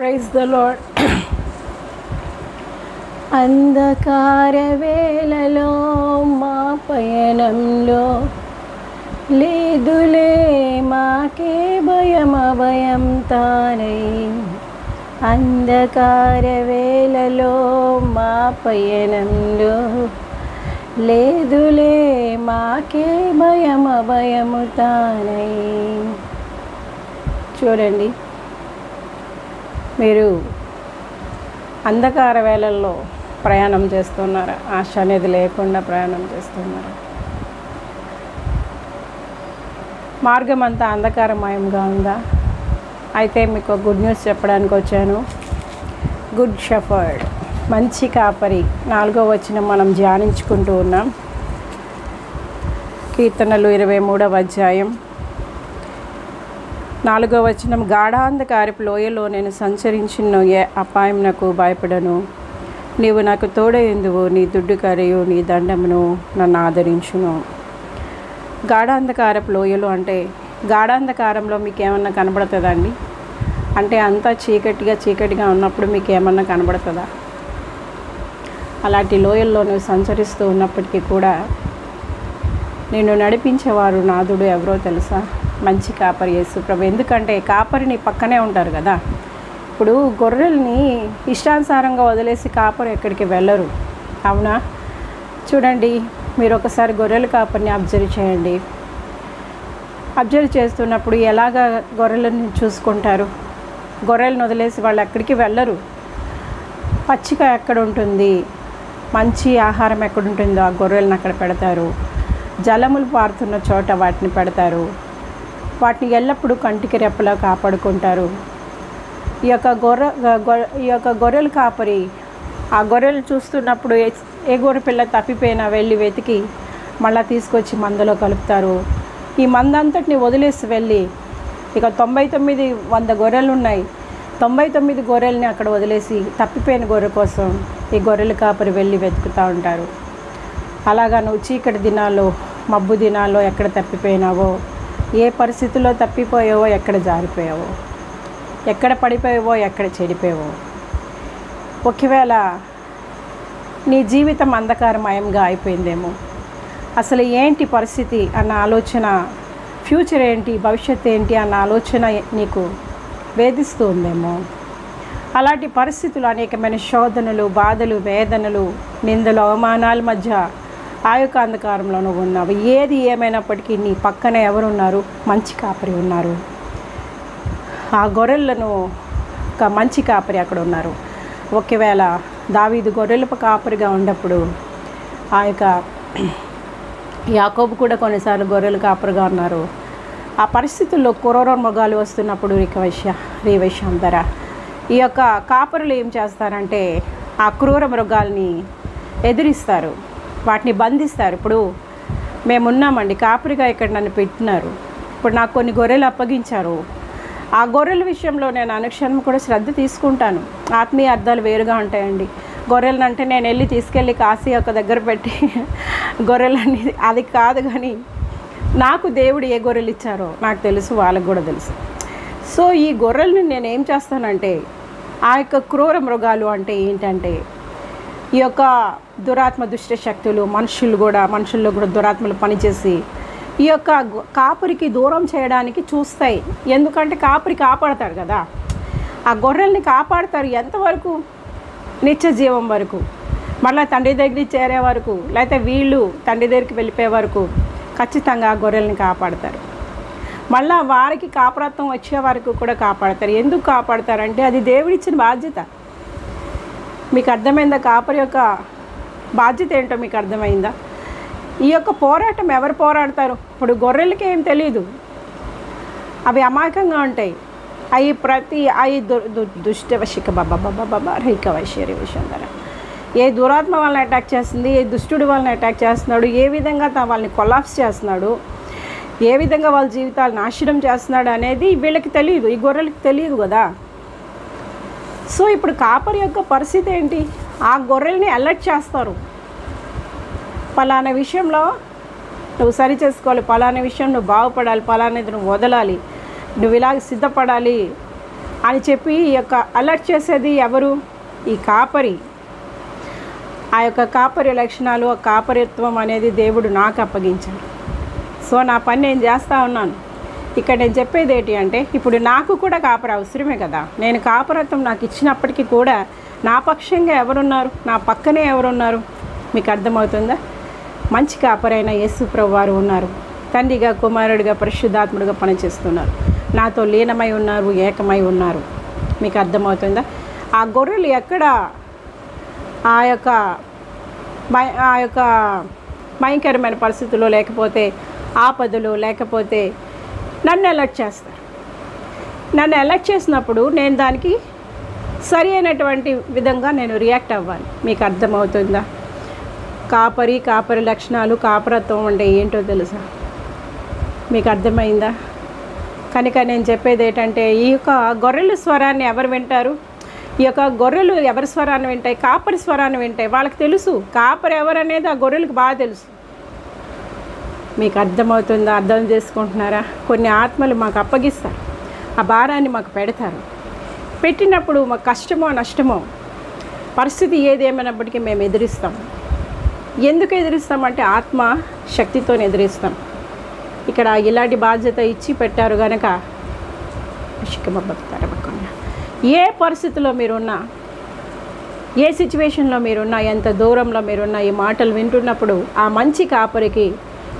Praise the lord. అంధకార వేళలో మా పయనంలో లేదులే మాకే భయం తానై. అంధకార వేళలో మా పయనంలో లేదులే మాకే భయము తానై. చూడండి, మీరు అంధకార వేళల్లో ప్రయాణం చేస్తున్నారా? ఆశ అనేది లేకుండా ప్రయాణం చేస్తున్నారా? మార్గం అంతా అంధకారమయంగా ఉందా? అయితే మీకు గుడ్ న్యూస్ చెప్పడానికి వచ్చాను. గుడ్ షెఫర్డ్, మంచి కాపరి, 4వ వచనం మనం ధ్యానించుకుంటూ ఉన్నాం. కీర్తనలు 23వ అధ్యాయం 4వ వచనం. గాఢాంధకారపు లోయలో నేను సంచరించిన ఏ అపాయం నాకు భయపడను. నీవు నాకు తోడైందువు, నీ దుడ్డు కరియు నీ దండమును నన్ను ఆదరించును. గాఢాంధకారపు లోయలు అంటే, గాఢాంధకారంలో మీకు ఏమన్నా కనబడుతుందండి? అంటే అంతా చీకటిగా ఉన్నప్పుడు మీకు ఏమన్నా కనబడుతుందా? అలాంటి లోయల్లో నువ్వు సంచరిస్తూ ఉన్నప్పటికీ కూడా నిన్ను నడిపించేవారు నాదుడు ఎవరో తెలుసా? మంచి కాపరి యేసు ప్రభు. ఎందుకంటే కాపరి నీ పక్కనే ఉంటారు కదా. ఇప్పుడు గొర్రెల్ని ఇష్టానుసారంగా వదిలేసి కాపరి ఎక్కడికి వెళ్ళరు, అవునా? చూడండి, మీరు ఒకసారి గొర్రెల కాపరిని అబ్జర్వ్ చేయండి. అబ్జర్వ్ చేస్తున్నప్పుడు ఎలాగా గొర్రెలను చూసుకుంటారు? గొర్రెలను వదిలేసి వాళ్ళు ఎక్కడికి వెళ్ళరు. పచ్చిక ఎక్కడ ఉంటుంది, మంచి ఆహారం ఎక్కడ ఉంటుందో ఆ గొర్రెలను అక్కడ పెడతారు. జలములు పారుతున్న చోట వాటిని పెడతారు. వాటిని ఎల్లప్పుడూ కంటికి రెప్పలా కాపాడుకుంటారు. ఈ యొక్క గొర్రెల కాపరి ఆ గొర్రెలు చూస్తున్నప్పుడు ఏ గొర్రె పిల్ల తప్పిపోయినా వెళ్ళి వెతికి మళ్ళీ తీసుకొచ్చి మందలో కలుపుతారు. ఈ మందంతటిని వదిలేసి వెళ్ళి, ఇక 99 గొర్రెలు ఉన్నాయి, 99 గొర్రెల్ని అక్కడ వదిలేసి తప్పిపోయిన గొర్రె కోసం ఈ గొర్రెల కాపరి వెళ్ళి వెతుకుతూ ఉంటారు. అలాగా నువ్వు చీకటి దినాల్లో, మబ్బు దినాల్లో ఎక్కడ తప్పిపోయినావో, ఏ పరిస్థితుల్లో తప్పిపోయావో, ఎక్కడ జారిపోయావో, ఎక్కడ పడిపోయావో, ఎక్కడ చెడిపోయావో, ఒకవేళ నీ జీవితం అంధకారమయంగా అయిపోయిందేమో, అసలు ఏంటి పరిస్థితి అన్న ఆలోచన, ఫ్యూచర్ ఏంటి, భవిష్యత్తు ఏంటి అన్న ఆలోచన నీకు వేధిస్తూ ఉందేమో. అలాంటి పరిస్థితులు, అనేకమైన శోధనలు, బాధలు, వేదనలు, నిందలు, అవమానాల మధ్య ఆ యొక్క అంధకారంలో నువ్వు ఉన్నావు. ఏది ఏమైనప్పటికీ నీ పక్కనే ఎవరున్నారు? మంచి కాపరి ఉన్నారు. ఆ గొర్రెలను ఒక మంచి కాపరి అక్కడ ఉన్నారు. ఒకవేళ దావీదు గొర్రెల కాపరిగా ఉన్నప్పుడు ఆ యొక్క యాకోబు కూడా కొన్నిసార్లు గొర్రెల కాపరిగా ఉన్నారు. ఆ పరిస్థితుల్లో క్రూర మృగాలు వస్తున్నప్పుడు రీవేషంధర ఈ యొక్క కాపరులు ఏం చేస్తారంటే ఆ క్రూర మృగాల్ని ఎదిరిస్తారు, వాటిని బంధిస్తారు. ఇప్పుడు మేమున్నామండి, కాపరిగా ఇక్కడ నన్ను పెట్టినారు, ఇప్పుడు నాకు కొన్ని గొర్రెలు అప్పగించారు. ఆ గొర్రెల విషయంలో నేను అనుక్షణం కూడా శ్రద్ధ తీసుకుంటాను. ఆత్మీయ అర్థాలు వేరుగా ఉంటాయండి. గొర్రెలను అంటే నేను వెళ్ళి తీసుకెళ్ళి కాసి ఒక దగ్గర పెట్టి గొర్రెలని, అది కాదు. కానీ నాకు దేవుడు ఏ గొర్రెలు ఇచ్చారో నాకు తెలుసు, వాళ్ళకు కూడా తెలుసు. సో ఈ గొర్రెల్ని నేను ఏం చేస్తానంటే, ఆ యొక్క క్రూర మృగాలు అంటే ఏంటంటే, ఈ యొక్క దురాత్మ దుష్ట శక్తులు, మనుషుల్లో కూడా దురాత్మలు పనిచేసి ఈ యొక్క కాపరికి దూరం చేయడానికి చూస్తాయి. ఎందుకంటే కాపరి కాపాడతాడు కదా, ఆ గొర్రెల్ని కాపాడతారు. ఎంతవరకు? నిత్య జీవం వరకు, మళ్ళీ తండ్రి దగ్గరికి చేరే వరకు, లేకపోతే వీళ్ళు తండ్రి దగ్గరికి వెళ్ళిపోయే వరకు ఖచ్చితంగా ఆ గొర్రెల్ని కాపాడతారు. మళ్ళీ వారికి కాపరత్వం వచ్చే వరకు కూడా కాపాడతారు. ఎందుకు కాపాడతారంటే అది దేవుడిచ్చిన బాధ్యత. మీకు అర్థమైందా? కాపరి యొక్క బాధ్యత ఏంటో మీకు అర్థమైందా? ఈ యొక్క పోరాటం ఎవరు పోరాడతారు? ఇప్పుడు గొర్రెలకి ఏం తెలియదు, అవి అమాయకంగా ఉంటాయి. అవి దుష్టవశిక బాబా రైకవైశ్వర్యవిషంధర. ఏ దురాత్మ వాళ్ళని అటాక్ చేస్తుంది, ఏ దుష్టుడు వాళ్ళని అటాక్ చేస్తున్నాడు, ఏ విధంగా వాళ్ళని కొలాప్స్ చేస్తున్నాడు, ఏ విధంగా వాళ్ళ జీవితాలు నాశనం చేస్తున్నాడు అనేది వీళ్ళకి తెలియదు, ఈ గొర్రెలకి తెలియదు కదా. సో ఇప్పుడు కాపరి యొక్క పరిస్థితి ఏంటి? ఆ గొర్రెల్ని అలర్ట్ చేస్తారు. పలానా విషయంలో నువ్వు సరి చేసుకోవాలి, పలానా విషయం నువ్వు బాగుపడాలి, పలానాది నువ్వు వదలాలి, నువ్వు ఇలాగ సిద్ధపడాలి అని చెప్పి ఈ యొక్క అలర్ట్ చేసేది ఎవరు? ఈ కాపరి. ఆ యొక్క కాపరి లక్షణాలు, ఆ కాపరిత్వం అనేది దేవుడు నాకు అప్పగించాడు. సో నా పని నేను చేస్తూ ఉన్నాను. ఇక్కడ నేను చెప్పేది ఏంటి అంటే, ఇప్పుడు నాకు కూడా కాపరి అవసరమే కదా. నేను కాపరత్వం నాకు ఇచ్చినప్పటికీ కూడా నా పక్షంగా ఎవరున్నారు, నా పక్కనే ఎవరున్నారు? మీకు అర్థమవుతుందా? మంచి కాపరైన యేసు ప్రభువారు ఉన్నారు. తండ్రిగా, కుమారుడిగా, పరిశుద్ధాత్ముడిగా పనిచేస్తున్నారు. నాతో లీనమై ఉన్నారు, ఏకమై ఉన్నారు. మీకు అర్థమవుతుందా? ఆ గొర్రెలు ఎక్కడ ఆ యొక్క భయంకరమైన పరిస్థితుల్లో, లేకపోతే ఆపదలు, లేకపోతే నన్ను అలర్ట్ చేస్తారు. నన్ను అలర్ట్ చేసినప్పుడు నేను దానికి సరి అయినటువంటి విధంగా నేను రియాక్ట్ అవ్వాలి. మీకు అర్థమవుతుందా? కాపరి లక్షణాలు, కాపరత్వం అంటే ఏంటో తెలుసా? మీకు అర్థమైందా? కనుక నేను చెప్పేది ఏంటంటే, ఈ యొక్క గొర్రెల స్వరాన్ని ఎవరు వింటారు? ఈ యొక్క గొర్రెలు ఎవరి స్వరాన్ని వింటాయి? కాపరి స్వరాన్ని వింటాయి. వాళ్ళకి తెలుసు కాపరి ఎవరనేది ఆ గొర్రెలకు బాగా తెలుసు. మీకు అర్థమవుతుందా? అర్థం చేసుకుంటున్నారా? కొన్ని ఆత్మలు మాకు అప్పగిస్తారు, ఆ భారాన్ని మాకు పెడతారు. పెట్టినప్పుడు మాకు కష్టమో నష్టమో పరిస్థితి ఏదేమైనప్పటికీ మేము ఎదిరిస్తాం. ఎందుకు ఎదిరిస్తామంటే ఆత్మ శక్తితో ఎదిరిస్తాం. ఇక్కడ ఇలాంటి బాధ్యత ఇచ్చి పెట్టారు కనుక ఏ పరిస్థితిలో మీరున్నా, ఏ సిచ్యువేషన్లో మీరున్నా, ఎంత దూరంలో మీరున్నా, ఈ మాటలు వింటున్నప్పుడు ఆ మంచి కాపరికి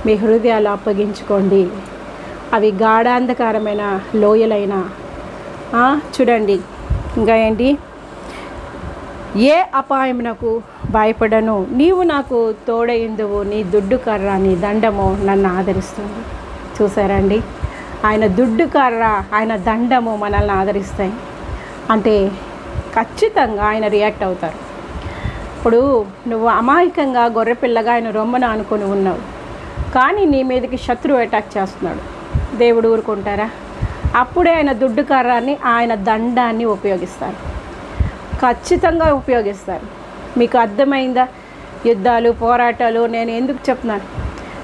మీ హృదయాలు అప్పగించుకోండి. అవి గాఢాంధకారమైన లోయలైన చూడండి. ఇంకా ఏంటి? ఏ అపాయమునకు భయపడను, నీవు నాకు తోడైందువు, నీ దుడ్డు కర్ర, నీ దండము నన్ను ఆదరిస్తుంది. చూసారండి? ఆయన దుడ్డు కర్ర, ఆయన దండము మనల్ని ఆదరిస్తాయి. అంటే ఖచ్చితంగా ఆయన రియాక్ట్ అవుతారు. ఇప్పుడు నువ్వు అమాయకంగా గొర్రెపిల్లగా ఆయన రొమ్మను అనుకుని ఉన్నావు, కానీ నీ మీదకి శత్రువు అటాక్ చేస్తున్నాడు. దేవుడు ఊరుకుంటారా? అప్పుడే ఆయన దుడ్డు కర్రాన్ని, ఆయన దండాన్ని ఉపయోగిస్తారు. ఖచ్చితంగా ఉపయోగిస్తారు. మీకు అర్థమైందా? యుద్ధాలు, పోరాటాలు నేను ఎందుకు చెప్తున్నాను?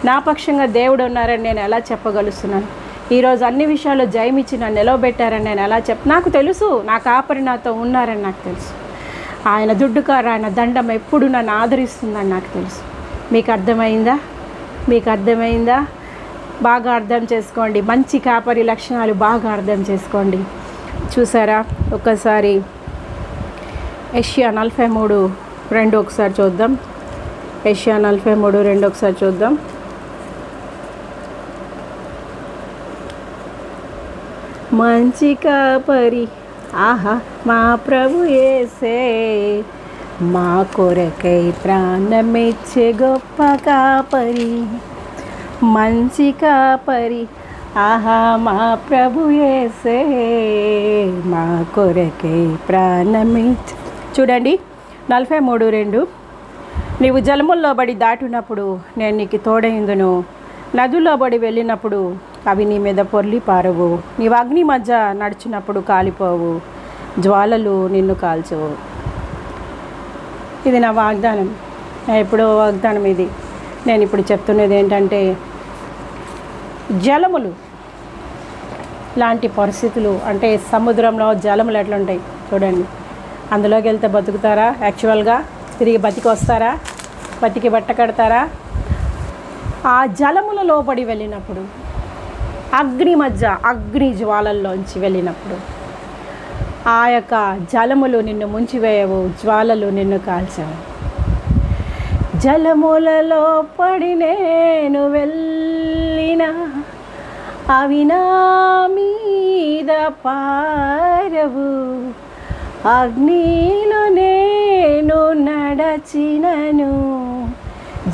నా పక్షంగా దేవుడు ఉన్నారని నేను ఎలా చెప్పగలుగుతున్నాను? ఈరోజు అన్ని విషయాల్లో జయమిచ్చి నన్ను నిలవబెట్టారని నేను ఎలా నాకు తెలుసు. నా కాపరి నాతో ఉన్నారని నాకు తెలుసు. ఆయన దుడ్డుకారు, ఆయన దండం ఎప్పుడు నన్ను ఆదరిస్తుందని నాకు తెలుసు. మీకు అర్థమైందా? మీకు అర్థమైందా? బాగా అర్థం చేసుకోండి. మంచి కాపరి లక్షణాలు బాగా అర్థం చేసుకోండి. చూసారా? ఒక్కసారి యెషయా 43:2 ఒకసారి చూద్దాం. యెషయా 43:2 ఒకసారి చూద్దాం. మంచి కాపరి, ఆహా మా ప్రభు యేసే, మా కొరకై ప్రాణమిచ్చే గొప్ప కాపరి. మంచి కాపరి, ఆహా మా ప్రభు యేసే, మా కొరకై ప్రాణమిచ్చే. చూడండి 43:2. నీవు జలముల్లో బడి దాటినప్పుడు నేను నీకు తోడైందును, నదుల్లో బడి వెళ్ళినప్పుడు అవి నీ మీద పొర్లి పారవు, నీవు అగ్ని మధ్య నడిచినప్పుడు కాలిపోవు, జ్వాలలు నిన్ను కాల్చవు. ఇది నా వాగ్దానం. ఎప్పుడో వాగ్దానం ఇది. నేను ఇప్పుడు చెప్తున్నది ఏంటంటే, జలములు లాంటి పరిస్థితులు, అంటే సముద్రంలో జలములు ఎట్లుంటాయి చూడండి. అందులోకి వెళ్తే బతుకుతారా? యాక్చువల్గా తిరిగి బతికి వస్తారా? బతికి బట్ట కడతారా? ఆ జలముల లోపడి వెళ్ళినప్పుడు, అగ్ని మధ్య, అగ్ని జ్వాలల్లోంచి వెళ్ళినప్పుడు, ఆ యొక్క జలములు నిన్ను ముంచివేయవు, జ్వాలలు నిన్ను కాల్చవు. జలములలో పడి నేను వెళ్ళిన అవి నా మీద పారవు, అగ్నిలో నేను నడచినను,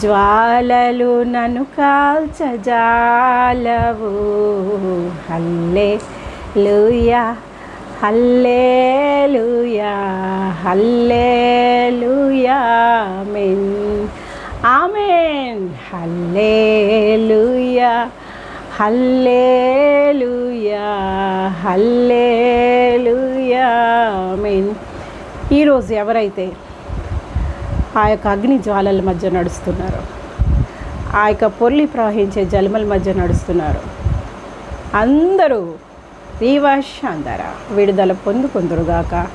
జ్వాలలు నన్ను కాల్చజాలవు. హల్లెలూయా, హల్లెలూయా, హల్లెలూయా, ఆమేన్, ఆమేన్. హల్లెలూయా, హల్లెలూయా, హల్లెలూయా, ఆమేన్. ఈరోజు ఎవరైతే ఆ యొక్క అగ్ని జ్వాలల మధ్య నడుస్తున్నారు, ఆ యొక్క పొర్లి ప్రవహించే జలముల మధ్య నడుస్తున్నారు, అందరూ రీవాషాంధర విడుదల పొందుకొందురుగాక.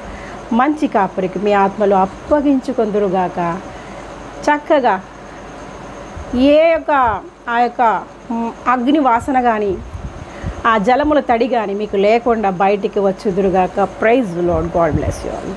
మంచి కాపరికి మీ ఆత్మలు అప్పగించుకొందురుగాక. చక్కగా ఆ యొక్క అగ్ని వాసన కానీ ఆ జలముల తడి కానీ మీకు లేకుండా బయటికి వచ్చుదురుగాక. Praise Lord. God bless you all.